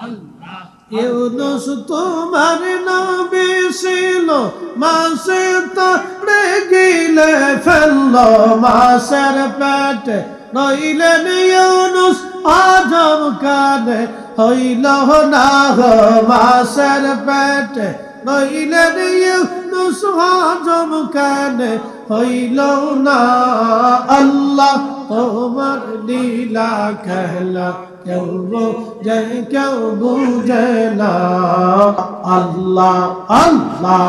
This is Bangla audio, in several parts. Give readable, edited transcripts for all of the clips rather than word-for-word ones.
ইউনুস তোমার নবী ছিল মাছে তাড়ে গিলে ফেললো মাছের পেটে নইলেন ইউনুস আজম কানে হইল না মাছের পেটে নইলেন ইউনুস আজম কানে হইল না আল্লাহ তোমার লীলা খেলা কেউ বোঝে কেউ বুঝে না আল্লাহ আল্লাহ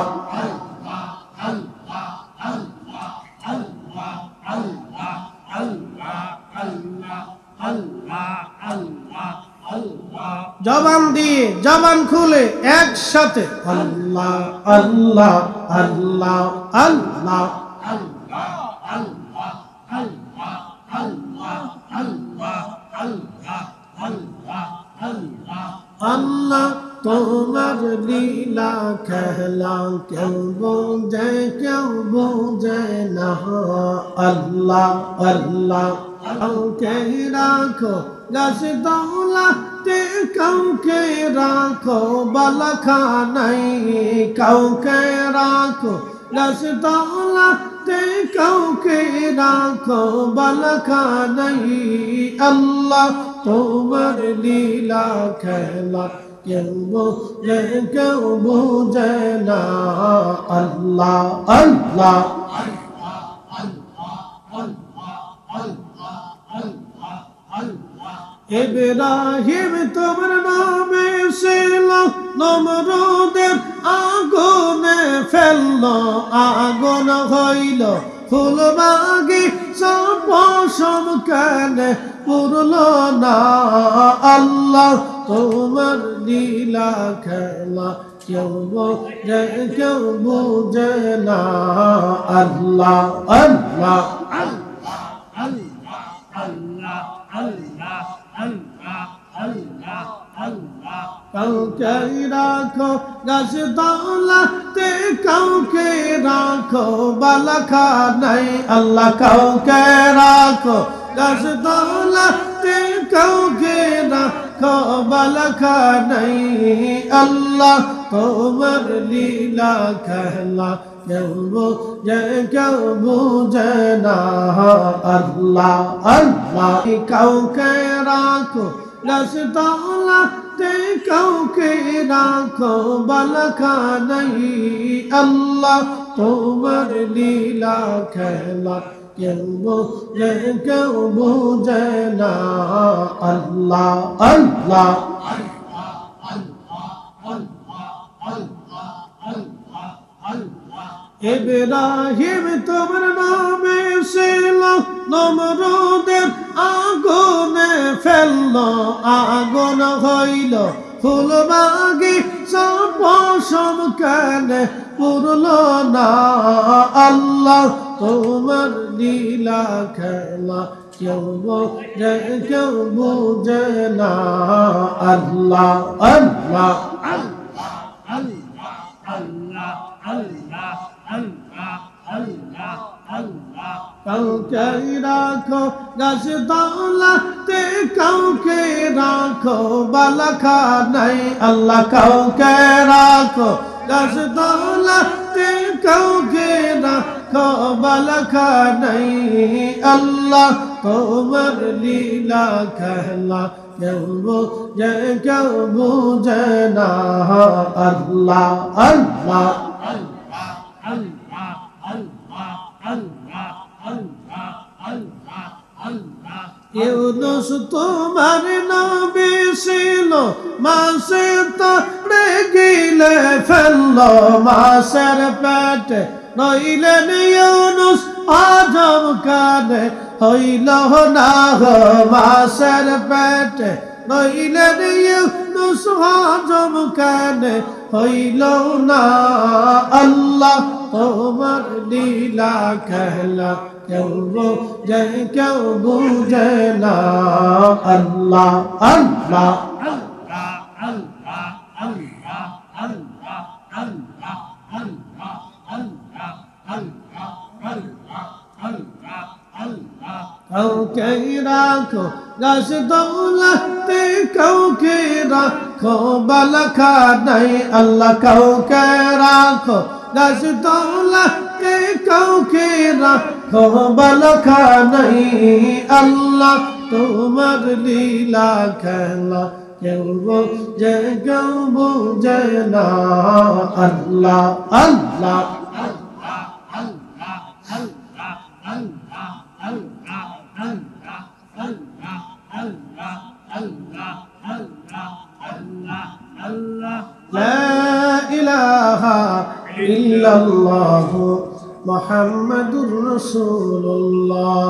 জবান দিয়ে জবান খুলে একসাথে আল্লাহ আল্লাহ আল্লাহ আল্লাহ আল্লাহ তোমার লীলা খেলা কেউ বোঝে না আল্লাহ আল্লাহ কাউকে রাখো গাছ দৌলাতে কাউকে রাখো বালাখানাই কাউকে রাখো গাছ দৌলাতে কাউকে রাখো বালাখানাই আল্লাহ তোমার লীলা খেলা কেউ বোঝে না আল্লাহ আল্লাহ ইব্রাহিম তোমার নামে ছিল নমরুদের আগুনে ফেললো আগুন হইল ফুল বাগিচা পশম কেনে পুরলো না আল্লাহ তোমার লীলা খেলা কেউ বুঝে না আল্লাহ আল্লাহ কাউকে রাখো গাছ দৌলাতে কাউকে রাখো বালাখানাই আল্লাহ কাউকে রাখো গাছ দৌলাতে কাউকে রাখো বালাখানাই আল্লাহ তোমার লীলা খেলা কেউ বুঝে না আল্লাহ আল্লাহ কাউকে রাখো গাছ দৌলাতে কাউকে রাখো বালাখানাই আল্লাহ তোমার লীলা খেলা কেউ বুঝে না আল্লাহ আল্লাহ ইব্রাহিম তোমার নামে ছিল নমরুদের আগুনে ফেললো আগুন হইল ফুল বাগিচা পশম কেনে পুরলো না আল্লাহ তোমার লীলা খেলা কেউ বুঝে না আল্লাহ আল্লাহ কাউকে রাখো গাছ দৌলাতে কাউকে রাখো বালাখানাই আল্লাহ কাউকে রাখো গাছ দৌলাতে কাউকে রাখো বালাখানাই আল্লাহ তোমার লীলা খেলা কেউ বুঝে না আল্লাহ আল্লাহ ইউনুস তোমার নবী ছিল মাছে তাড়ে গিলে ফেললো মাছের পেটে নইলেন ইউনুস আজম কানে হইল না মাছের পেটে নইলেন ইউনুস আজম কানে হইল না আল্লাহ তোমার লীলা খেলা কেউ বুঝে না আল্লাহ আল্লাহ কাউকে রাখো গাছ দৌলাতে কাউকে রাখো বালখা নাই আল্লাহ কাউকে রাখো গাছ তলাকে কাউকে রাখো বালখা নাই আল্লাহ তোমার লীলা খেলা কেউ বোঝে কেউ বোঝে না আল্লাহ আল্লাহ لا إله إلا الله محمد رسول الله